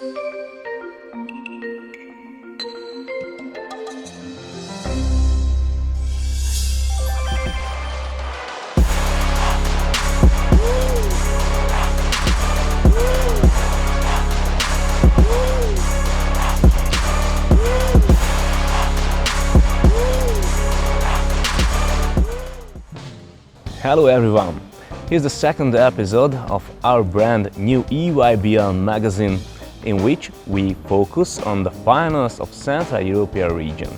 Hello everyone! Here's the second episode of our brand new EYBL magazine, in which we focus on the finals of Central European region.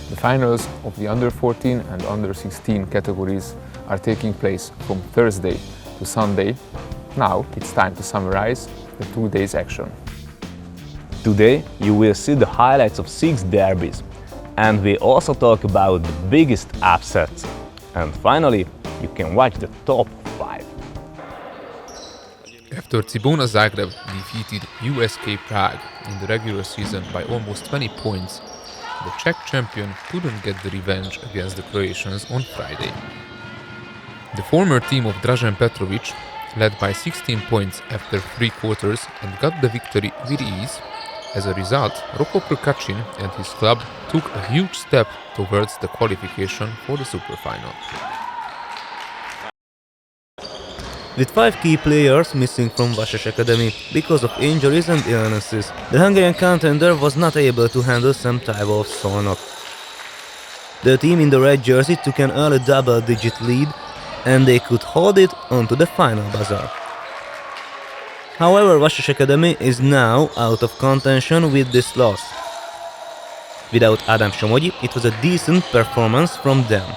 The finals of the under-14 and under-16 categories are taking place from Thursday to Sunday. Now it's time to summarize the 2 days action. Today you will see the highlights of 6 derbies, and we also talk about the biggest upsets. And finally, you can watch the top 5. After CEYBL Zagreb defeated USK Prague in the regular season by almost 20 points, the Czech champion couldn't get the revenge against the Croatians on Friday. The former team of Dražen Petrovic led by 16 points after 3 quarters and got the victory with ease. As a result, Roko Prkacin and his club took a huge step towards the qualification for the superfinal. With 5 key players missing from Vasas Academy because of injuries and illnesses, the Hungarian contender was not able to handle CEYBL Szolnok. The team in the red jersey took an early double-digit lead, and they could hold it onto the final buzzer. However, Vasas Academy is now out of contention with this loss. Without Ádám Somogyi, it was a decent performance from them.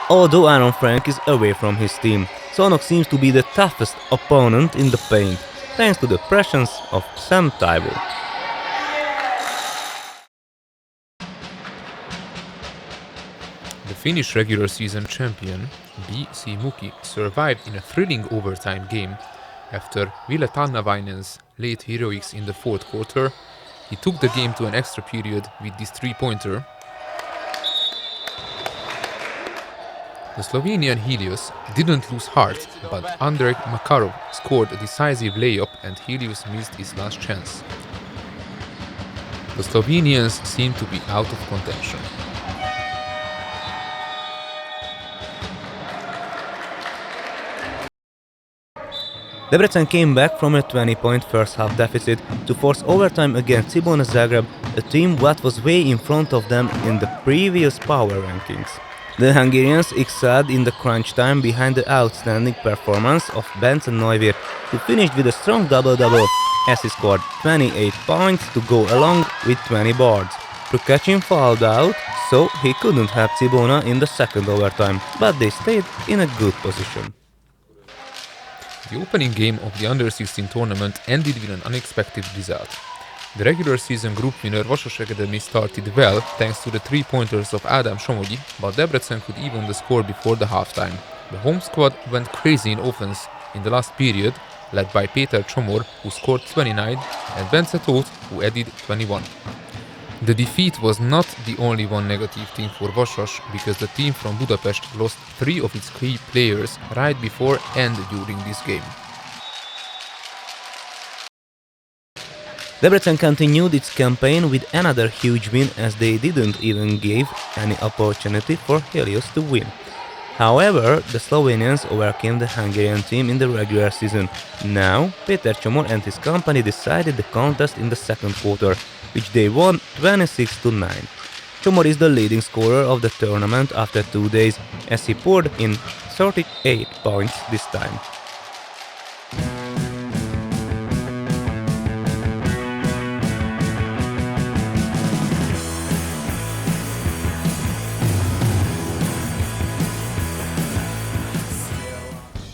Although Aaron Frank is away from his team, Szolnok seems to be the toughest opponent in the paint, thanks to the presence of CEYBL. The Finnish regular season champion, BC Muki, survived in a thrilling overtime game. After Ville Tannavainen's late heroics in the 4th quarter, he took the game to an extra period with this 3-pointer. The Slovenian Helios didn't lose heart, but Andrej Makarov scored a decisive layup and Helios missed his last chance. The Slovenians seem to be out of contention. Debrecen came back from a 20-point first-half deficit to force overtime against CEYBL Zagreb, a team that was way in front of them in the previous power rankings. The Hungarians excelled in the crunch time behind the outstanding performance of Bence Neuwirth, who finished with a strong double-double as he scored 28 points to go along with 20 boards. Prkacin fouled out, so he couldn't help CEYBL in the second overtime, but they stayed in a good position. The opening game of the Under-16 tournament ended with an unexpected result. The regular season group winner Vasas Academy started well thanks to the 3-pointers of Ádám Somogyi, but Debrecen could even the score before the halftime. The home squad went crazy in offense in the last period, led by Péter Csomor, who scored 29, and Bence Tóth, who added 21. The defeat was not the only one negative thing for Vasas, because the team from Budapest lost 3 of its key players right before and during this game. Debrecen continued its campaign with another huge win, as they didn't even give any opportunity for Helios to win. However, the Slovenians overcame the Hungarian team in the regular season. Now, Péter Csomor and his company decided the contest in the second quarter, which they won 26-9. Csomor is the leading scorer of the tournament after 2 days, as he poured in 38 points this time.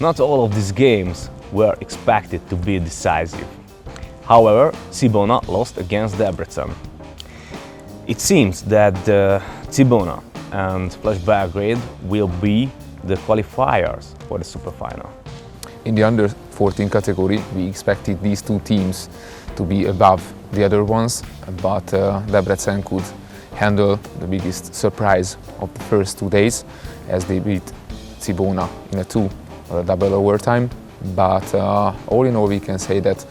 Not all of these games were expected to be decisive. However, CEYBL lost against Debrecen. It seems that CEYBL and Flash Belgrade will be the qualifiers for the superfinal. In the under-14 category, we expected these 2 teams to be above the other ones, but Debrecen could handle the biggest surprise of the first 2 days, as they beat CEYBL in a double overtime. But all in all, we can say that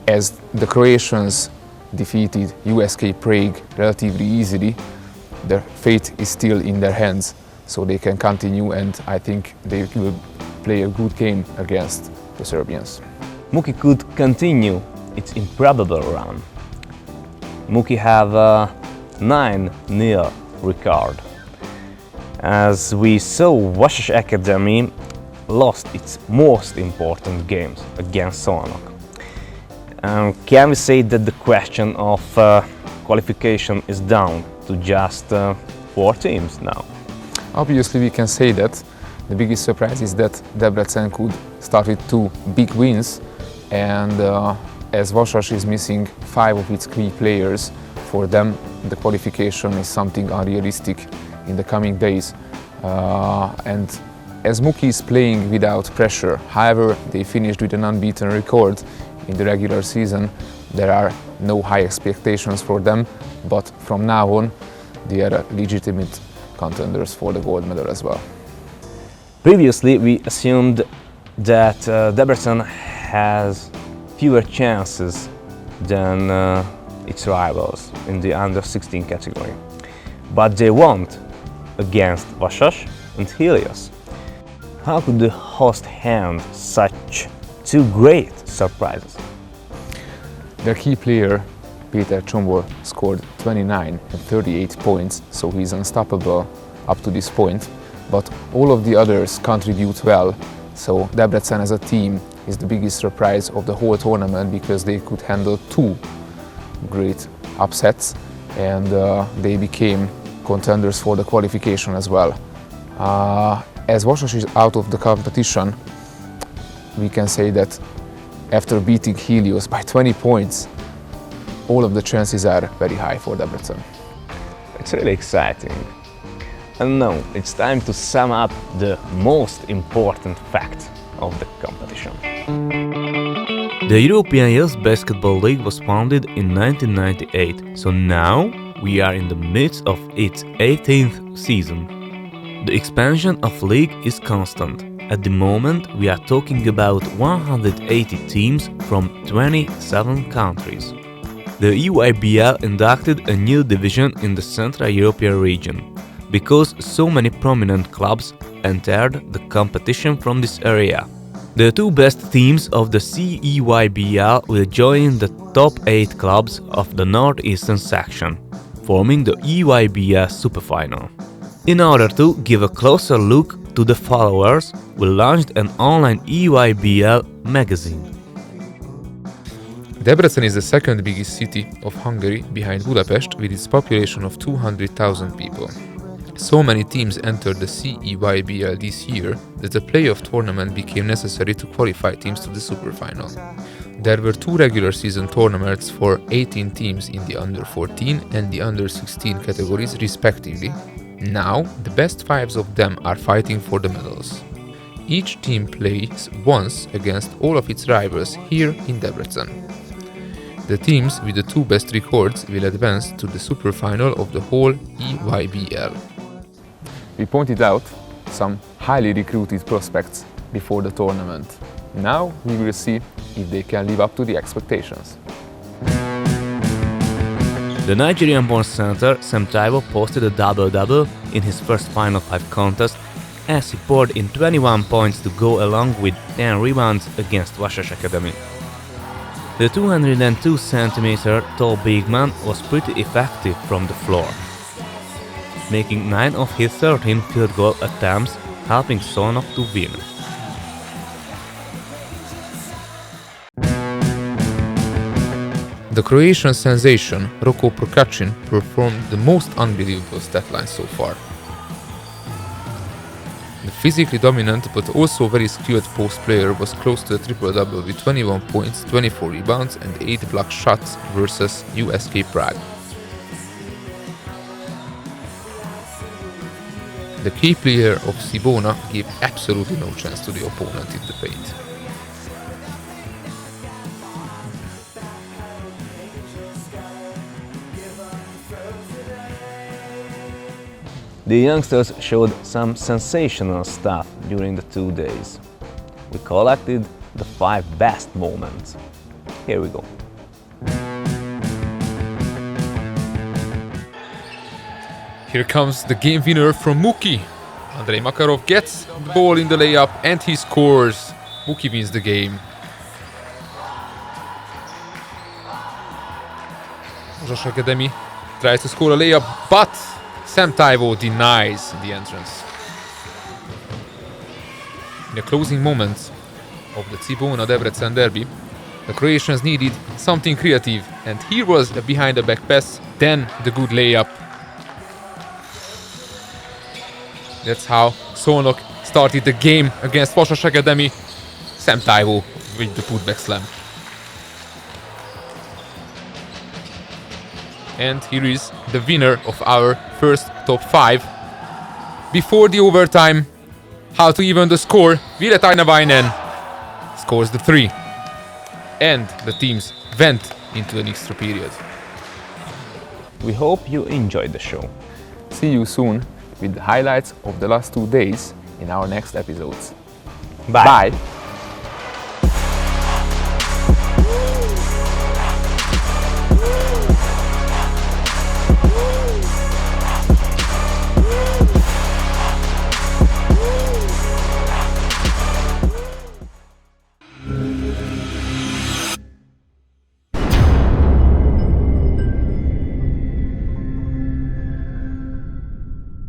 as the Croatians defeated USK Prague relatively easily, their fate is still in their hands, so they can continue, and I think they will play a good game against the Serbians. Muki could continue its improbable run. Muki have a 9-0 record. As we saw, Vasas Academy lost its most important games against Szolnok. Can we say that the question of qualification is down to just 4 teams now? Obviously we can say that. The biggest surprise is that Debrecen could start with 2 big wins, and as Vasas is missing 5 of its key players, for them the qualification is something unrealistic in the coming days. And as Muki is playing without pressure, however they finished with an unbeaten record in the regular season, there are no high expectations for them, but from now on they are legitimate contenders for the gold medal as well. Previously we assumed that Debrecen has fewer chances than its rivals in the under-16 category, but they won against Vasas and Helios. How could the host hand such 2 great surprises? Their key player, Péter Csombor, scored 29 and 38 points, so he's unstoppable up to this point. But all of the others contribute well, so Debrecen as a team is the biggest surprise of the whole tournament, because they could handle 2 great upsets, and they became contenders for the qualification as well. As Vasas is out of the competition, we can say that after beating Helios by 20 points, all of the chances are very high for Debrecen. It's really exciting. And now it's time to sum up the most important fact of the competition. The European Youth Basketball League was founded in 1998, so now we are in the midst of its 18th season. The expansion of the league is constant. At the moment we are talking about 180 teams from 27 countries. The EYBL inducted a new division in the Central European region, because so many prominent clubs entered the competition from this area. The 2 best teams of the CEYBL will join the top 8 clubs of the northeastern section, forming the EYBL Superfinal. In order to give a closer look to the followers, we launched an online EYBL magazine. Debrecen is the 2nd biggest city of Hungary behind Budapest, with its population of 200,000 people. So many teams entered the CEYBL this year that the playoff tournament became necessary to qualify teams to the superfinal. There were 2 regular season tournaments for 18 teams in the under-14 and the under-16 categories respectively. Now, the best 5s of them are fighting for the medals. Each team plays once against all of its rivals here in Debrecen. The teams with the 2 best records will advance to the superfinal of the whole EYBL. We pointed out some highly recruited prospects before the tournament. Now we will see if they can live up to the expectations. The Nigerian-born center Sam Taiwo posted a double-double in his first Final 5 contest, as he poured in 21 points to go along with 10 rebounds against Vasas Academy. The 202 cm tall big man was pretty effective from the floor, making 9 of his 13 field goal attempts, helping Szolnok to win. The Croatian sensation Roko Prokacin performed the most unbelievable stat line so far. The physically dominant but also very skilled post player was close to a triple-double with 21 points, 24 rebounds and 8 block shots versus USK Prague. The key player of Cibona gave absolutely no chance to the opponent in the paint. The youngsters showed some sensational stuff during the 2 days. We collected the 5 best moments. Here we go. Here comes the game winner from Muki. Andrei Makarov gets the ball in the layup and he scores. Muki wins the game. Vasas Academy tries to score a layup, but CEYBL denies the entrance. In the closing moments of the Cibona-Debrecen derby, the Croatians needed something creative, and here was a behind-the-back pass, then the good layup. That's how Szolnok started the game against Vasas Academy. CEYBL with the putback slam. And here is the winner of our first top 5. Before the overtime, how to even the score, Ville Tainavainen scores the 3. And the teams went into an extra period. We hope you enjoyed the show. See you soon with the highlights of the last 2 days in our next episodes. Bye. Bye.